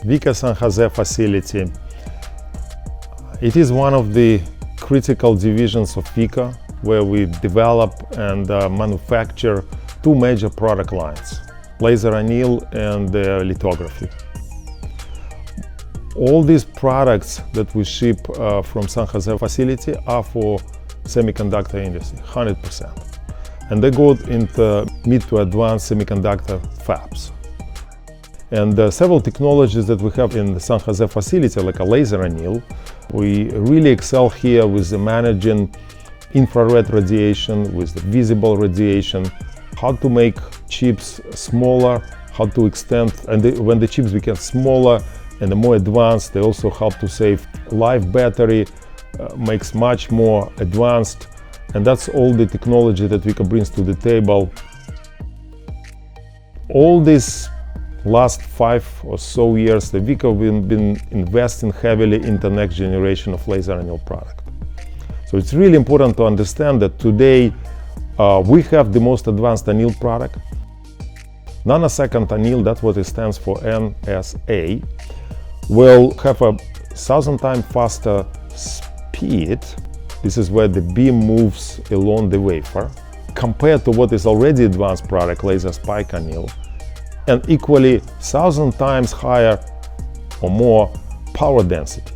Veeco San Jose facility. It is one of the critical divisions of Veeco, where we develop and manufacture two major product lines: laser anneal and lithography. All these products that we ship from San Jose facility are for semiconductor industry, 100%. And they go into mid to advanced semiconductor fabs. And several technologies that we have in the San Jose facility, like a laser anneal, we really excel here with managing infrared radiation, with the visible radiation, how to make chips smaller, how to extend, and when the chips become smaller and more advanced, they also help to save life battery, makes much more advanced, and that's all the technology that Veeco brings to the table. All these last 5 or so years, the Veeco been investing heavily in the next generation of laser anneal product. So it's really important to understand that today we have the most advanced anneal product. Nanosecond anneal, that's what it stands for, NSA, will have a 1,000 times faster speed. This is where the beam moves along the wafer, compared to what is already advanced product, laser spike anneal, and equally 1,000 times higher or more power density.